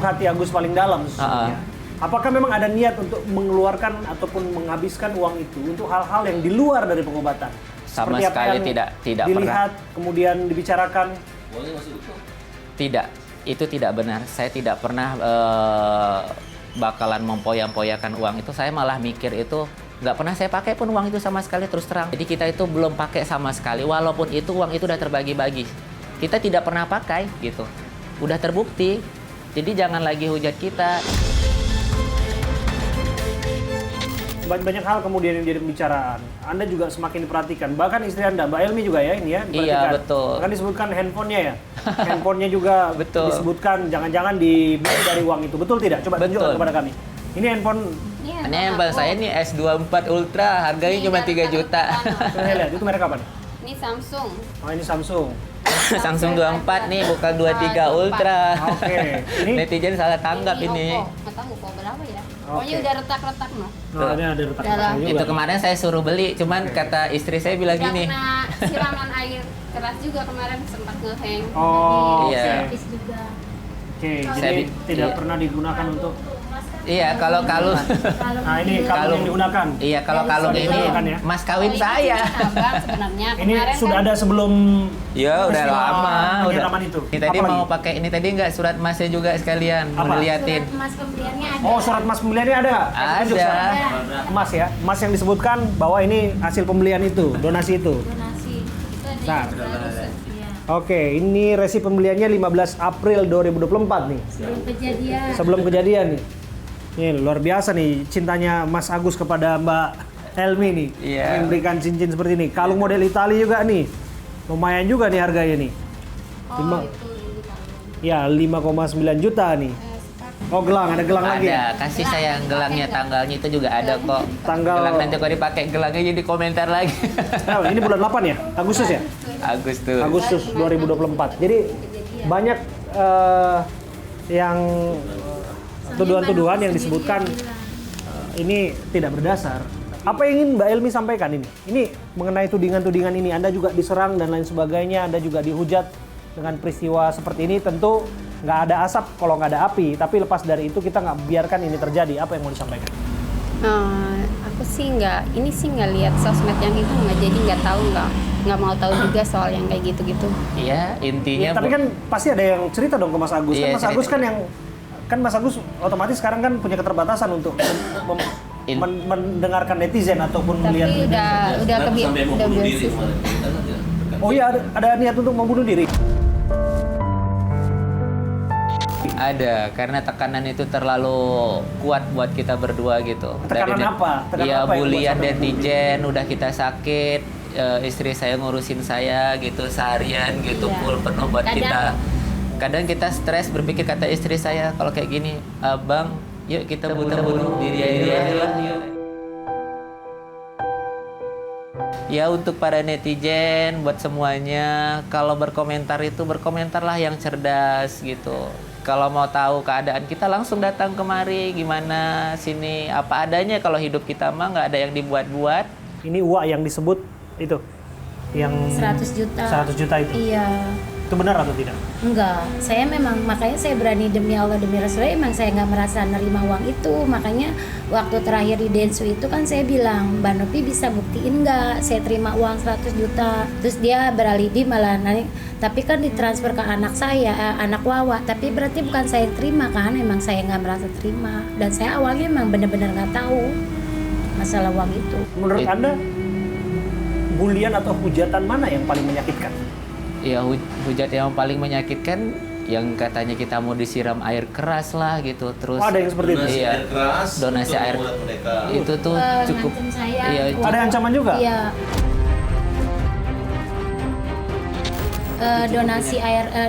hati Agus paling dalam sesungguhnya. Apakah memang ada niat untuk mengeluarkan ataupun menghabiskan uang itu untuk hal-hal yang di luar dari pengobatan? Sama Seperti apa sekali yang tidak dilihat, kemudian dibicarakan? Tidak, itu tidak benar. Saya tidak pernah bakalan mempoya-poyakan uang itu. Saya malah mikir itu nggak pernah saya pakai pun uang itu sama sekali, terus terang. Jadi kita itu belum pakai sama sekali, walaupun itu uang itu udah terbagi-bagi. Kita tidak pernah pakai gitu. Udah terbukti. Jadi jangan lagi hujat kita. Banyak hal kemudian yang jadi pembicaraan. Anda juga semakin diperhatikan. Bahkan istri Anda, Mbak Elmi juga ya ini ya diperhatikan. Iya, betul. Bahkan disebutkan handphonenya ya. Handphonenya juga Betul. disebutkan jangan-jangan dibeli dari uang itu. Betul tidak? Coba tunjukkan Betul. kepada kami. Ini handphone, Ini handphone saya ini S24 Ultra, harganya Ini cuma dari 3 juta. saya lihat, itu merek apa nih? Ini Samsung. Oh ini Samsung. Samsung 24 nih, bukan 23 Ultra. Oke. Ini Netizen salah tanggap ini. Oppo. Nggak tahu Oppo berapa ya. Pokoknya udah retak-retak mah. nah, ini ada retak-retaknya juga. Itu kemarin saya suruh beli, cuman kata istri saya bilang Udah gini. kena siraman air keras juga kemarin sempat nge-hang. Oh, Iya. Servis juga. Oke, Saya jadi bi- tidak iya. pernah digunakan untuk. Iya, kalau kalung. Nah ini kalung yang digunakan. Iya, kalau kalung ini Digunakan ya? mas kawin Oh, ini saya. sih abang sebenarnya. Ini Kemarin sudah kan ada sebelum. Ya udah peristiwa lama, udah. penyiraman itu. Ini tadi Apa mau lagi? pakai ini tadi nggak surat masnya juga sekalian mau Apa? diliatin. surat emas pembeliannya ada. Oh surat emas pembeliannya ada? Tunjuk, Ada. Sarah. Emas ya, emas yang disebutkan bahwa ini hasil pembelian itu, donasi itu. Donasi. Itu ada Nah. yang harus. Iya. Oke, ini resi pembeliannya 15 April 2024 nih. Belum kejadian. Sebelum kejadian nih. Ini luar biasa nih cintanya Mas Agus kepada Mbak Elmi nih. Iya. Memberikan cincin seperti ini. Kalung model Italia juga nih. Lumayan juga nih harganya nih. Oh, Lima- itu ini kalung. Ya 5,9 juta nih. Sepatu. Oh gelang, ada gelang lagi ya? Ada, kasih sayang gelangnya, tanggalnya itu juga ada kok. Tanggal- Gelang nanti kalau dipakai gelangnya jadi komentar lagi. Nah, ini bulan 8 ya? Agustus ya? Agustus. Agustus 2024. Jadi banyak yang tuduhan-tuduhan yang disebutkan ini tidak berdasar. Apa yang ingin Mbak Elmi sampaikan ini? Ini mengenai tudingan-tudingan ini, Anda juga diserang dan lain sebagainya, Anda juga dihujat dengan peristiwa seperti ini. Tentu nggak ada asap kalau nggak ada api, tapi lepas dari itu kita nggak biarkan ini terjadi. Apa yang mau disampaikan? Aku sih nggak lihat sosmed yang itu nggak, jadi nggak mau tahu juga soal yang kayak gitu-gitu. Iya, intinya Ya, tapi kan pasti ada yang cerita dong ke Mas Agus. Iya, Kan Mas Agus cerita. kan Mas Agus otomatis sekarang kan punya keterbatasan untuk mendengarkan netizen ataupun Tapi melihat. udah sampai mau udah bunuh diri bersih. kemarin. Kita kan ya, tekan. Oh iya ada niat untuk membunuh diri. ada karena tekanan itu terlalu kuat buat kita berdua gitu. Tekanan Dari apa? Tekanan ya apa yang bulian buat sampai netizen, udah kita sakit, istri saya ngurusin saya gitu seharian gitu Iya. full penuh buat Kadang- kita. Kadang kita stres berpikir, kata istri saya kalau kayak gini, Bang, yuk kita bunuh diri aja lah. Yuk. Ya untuk para netizen, buat semuanya, kalau berkomentar itu berkomentarlah yang cerdas gitu. Kalau mau tahu keadaan kita langsung datang kemari, gimana sini apa adanya. Kalau hidup kita mah nggak ada yang dibuat-buat. Ini uang yang disebut itu yang 100 juta. 100 juta itu. Iya. Itu benar atau tidak? Enggak, saya memang makanya saya berani demi Allah demi Rasulullah, emang saya nggak merasa nerima uang itu. Makanya waktu terakhir di Densu itu kan saya bilang, Mbak Novi bisa buktiin nggak saya terima uang 100 juta. Terus dia beralibi malah nanya, tapi kan ditransfer ke anak saya, anak Wawa. Tapi berarti bukan saya terima kan, emang saya nggak merasa terima. Dan saya awalnya emang benar-benar nggak tahu masalah uang itu. Menurut Anda bulian atau hujatan mana yang paling menyakitkan? Ya hujat yang paling menyakitkan yang katanya kita mau disiram air keras lah gitu. Terus Oh, ada yang seperti itu? Donasi Iya. air keras, Donasi untuk air membuat mereka. itu tuh cukup Ngancem saya. iya, Ada ancaman juga? Iya.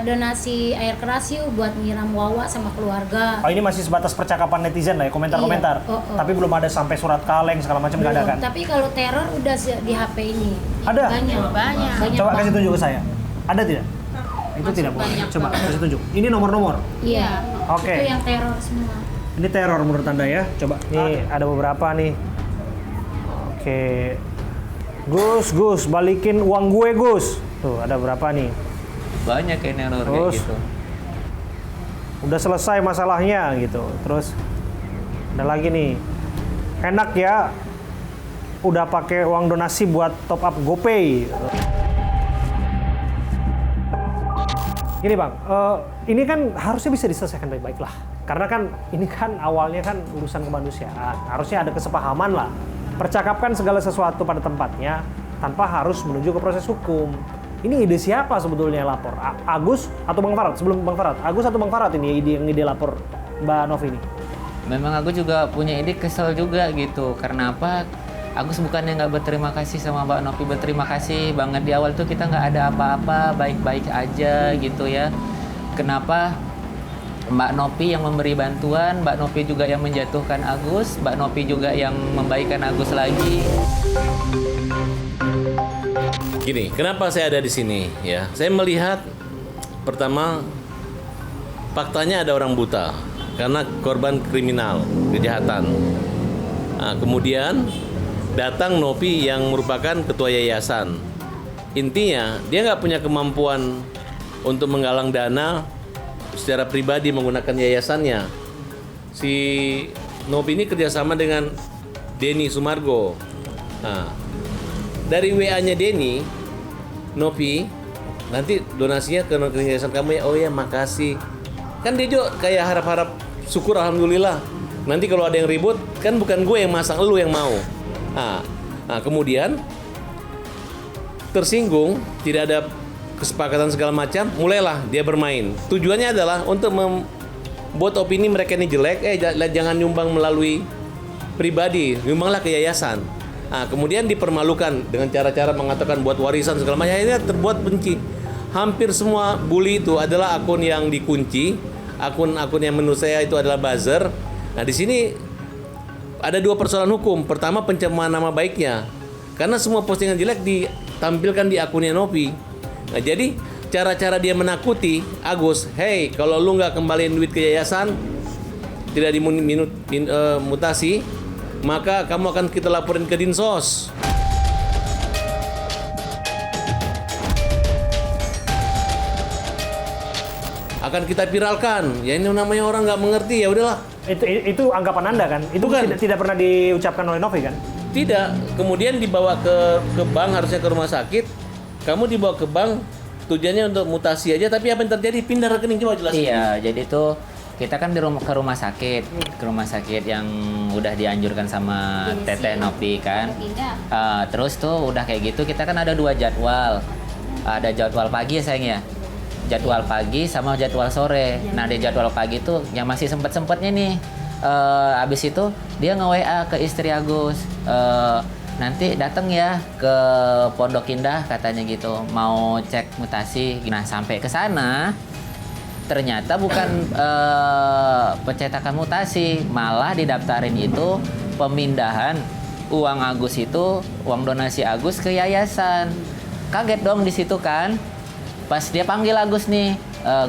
Donasi air keras yuk buat nyiram Wawa sama keluarga. Oh ini masih sebatas percakapan netizen lah ya, komentar-komentar. Iya. Oh. Tapi belum ada sampai surat kaleng segala macam nggak ada Belum. kan? Tapi kalau teror udah di HP ini. Ada? Banyak. Banyak. Coba kasih banget. tunjuk ke saya. Ada tidak? Itu tidak boleh. Coba kasih tunjuk. Ini nomor-nomor. Iya. Oke. Itu yang teror semua. Ini teror menurut Anda ya? Coba. Nih ada beberapa nih. Oke. Gus, balikin uang gue, Gus. Tuh, ada berapa nih? banyak yang kayak Terus. gitu. udah selesai masalahnya gitu. Terus ada lagi nih, enak ya, udah pakai uang donasi buat top up GoPay. Gini Bang, ini kan harusnya bisa diselesaikan baik-baik lah. Karena kan ini kan awalnya kan urusan kemanusiaan, harusnya ada kesepahaman lah. Percakapkan segala sesuatu pada tempatnya tanpa harus menuju ke proses hukum. Ini ide siapa sebetulnya lapor? Agus atau Bang Farad? Sebelum Bang Farad, Agus atau Bang Farad ini ide lapor Mbak Novi ini? Memang aku juga punya ide, kesel juga gitu. Karena apa? Agus bukannya nggak berterima kasih sama Mbak Novi, berterima kasih banget. Di awal tuh kita nggak ada apa-apa, baik-baik aja gitu ya. Kenapa Mbak Novi yang memberi bantuan, Mbak Novi juga yang menjatuhkan Agus, Mbak Novi juga yang membaikkan Agus lagi. Gini, kenapa saya ada di sini ya? Saya melihat pertama faktanya ada orang buta karena korban kriminal, kejahatan. Nah, kemudian datang Novi yang merupakan ketua yayasan. Intinya dia nggak punya kemampuan untuk menggalang dana secara pribadi menggunakan yayasannya. Si Novi ini kerjasama dengan Denny Sumargo. Nah, dari WA-nya Denny, Novi, nanti donasinya ke yayasan kamu ya. Oh ya, makasih. Kan dia juga kayak harap-harap, syukur alhamdulillah. Nanti kalau ada yang ribut, kan bukan gue yang masang, lu yang mau. Nah, kemudian tersinggung, tidak ada kesepakatan segala macam, mulailah dia bermain. Tujuannya adalah untuk membuat opini mereka ini jelek, jangan nyumbang melalui pribadi, nyumbanglah ke yayasan. Nah, kemudian dipermalukan dengan cara-cara mengatakan buat warisan segala macam, akhirnya terbuat benci. Hampir semua bully itu adalah akun yang dikunci, akun-akun yang menurut saya itu adalah buzzer. Nah, di sini ada dua persoalan hukum. Pertama, pencemaran nama baiknya, karena semua postingan jelek ditampilkan di akunnya Novi. Nah, jadi cara-cara dia menakuti Agus, hey, kalau lu nggak kembaliin duit ke yayasan, tidak dimutasi, maka kamu akan kita laporin ke Dinsos. Akan kita viralkan. Ya ini namanya orang nggak mengerti, ya udahlah. Itu anggapan Anda kan? Itu Bukan. tidak pernah diucapkan oleh Novi kan? Tidak. Kemudian dibawa ke bank, harusnya ke rumah sakit. Kamu dibawa ke bank, tujuannya untuk mutasi aja, tapi apa yang terjadi? Pindah rekening, coba jelasin. Iya, jadi tuh kita kan ke rumah sakit yang udah dianjurkan sama Teteh Novi kan. Terus tuh udah kayak gitu, kita kan ada 2 jadwal. Ada jadwal pagi ya sayang ya. Jadwal pagi sama jadwal sore. Nah, di jadwal pagi tuh yang masih sempet-sempetnya nih. Abis itu dia nge-WA ke istri Agus. Nanti datang ya ke Pondok Indah katanya gitu, mau cek mutasi. Nah, sampai ke sana ternyata bukan pencetakan mutasi, malah didaftarin itu pemindahan uang Agus itu, uang donasi Agus ke yayasan. Kaget dong di situ kan. Pas dia panggil Agus nih,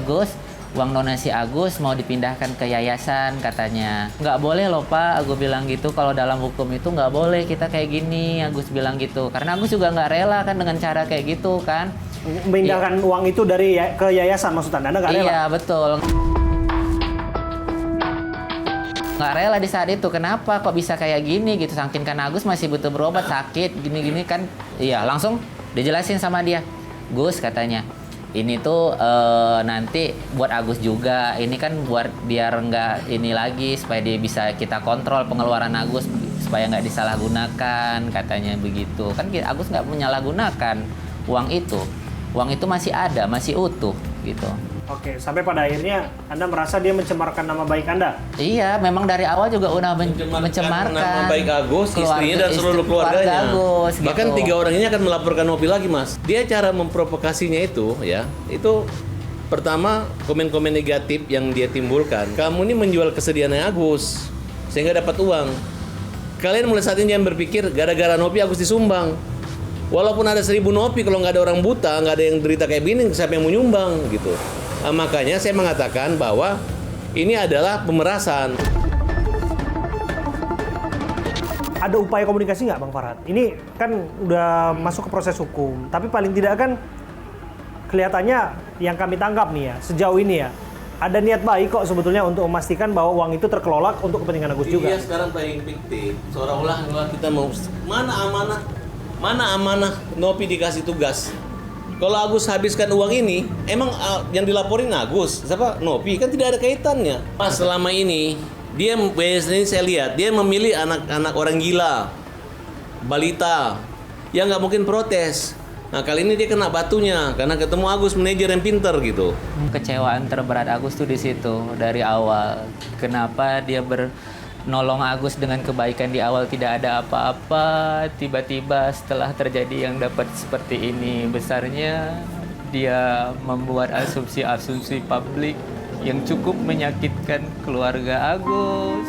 Gus, uang donasi Agus mau dipindahkan ke yayasan katanya. Nggak boleh loh Pak, Agus bilang gitu. Kalau dalam hukum itu nggak boleh kita kayak gini, Agus bilang gitu. Karena Agus juga nggak rela kan dengan cara kayak gitu kan. Memindahkan uang itu dari ke yayasan maksud Anda nggak rela? Iya betul. Nggak rela di saat itu. Kenapa kok bisa kayak gini gitu? Saking kan Agus masih butuh berobat, sakit gini-gini kan. Iya langsung dijelasin sama dia. Gus katanya, ini tuh nanti buat Agus juga. Ini kan buat biar nggak ini lagi, supaya dia bisa kita kontrol pengeluaran Agus supaya nggak disalahgunakan katanya begitu. Kan Agus nggak menyalahgunakan uang itu. Uang itu masih ada, masih utuh gitu. Oke, sampai pada akhirnya Anda merasa dia mencemarkan nama baik Anda? Iya, memang dari awal juga udah mencemarkan nama baik Agus, istrinya dan seluruh keluarganya. Agus, Bahkan gitu. 3 orang ini akan melaporkan Novi lagi, Mas. Dia cara memprovokasinya itu, ya, itu pertama komen-komen negatif yang dia timbulkan. Kamu ini menjual kesedihannya Agus sehingga dapat uang. Kalian mulai saat ini jangan berpikir gara-gara Novi Agus disumbang. Walaupun ada 1000 Novi, kalau nggak ada orang buta, nggak ada yang derita kayak gini, siapa yang mau nyumbang gitu. Nah, makanya saya mengatakan bahwa ini adalah pemerasan. Ada upaya komunikasi nggak Bang Farad? Ini kan udah masuk ke proses hukum, tapi paling tidak kan kelihatannya yang kami tangkap nih ya, sejauh ini ya, ada niat baik kok sebetulnya untuk memastikan bahwa uang itu terkelola untuk kepentingan Agus juga. Iya, sekarang paling fiktif. Seolah-olah kita mau mana amanah Nopi dikasih tugas. Kalau Agus habiskan uang ini, emang yang dilaporin Agus, siapa? Nopi, kan tidak ada kaitannya. Pas selama ini dia biasanya saya lihat dia memilih anak-anak orang gila, balita, yang nggak mungkin protes. Nah kali ini dia kena batunya karena ketemu Agus, manajer yang pinter gitu. Kecewaan terberat Agus tuh di situ dari awal. Kenapa dia nolong Agus dengan kebaikan di awal tidak ada apa-apa, tiba-tiba setelah terjadi yang dapat seperti ini besarnya, dia membuat asumsi-asumsi publik yang cukup menyakitkan keluarga Agus.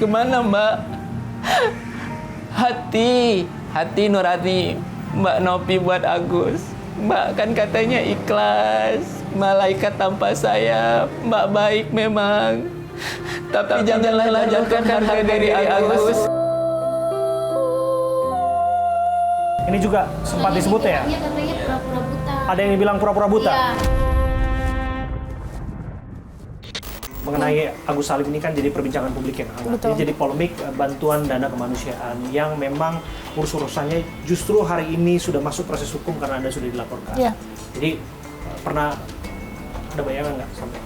Kemana Mbak? Hati nurani Mbak Nopi buat Agus. Mbak kan katanya ikhlas, malaikat tanpa sayap. Mbak baik memang, tapi janganlah jauhkan harga dari Agus. Ini juga sempat disebut ya? Iya, katanya pura-pura buta. Ada yang dibilang pura-pura buta? Iya. Mengenai Agus Salim ini kan jadi perbincangan publik yang hangat. Ini jadi polemik bantuan dana kemanusiaan yang memang urus-urusannya justru hari ini sudah masuk proses hukum karena Anda sudah dilaporkan. Iya. Jadi pernah ada bayangan nggak sampai?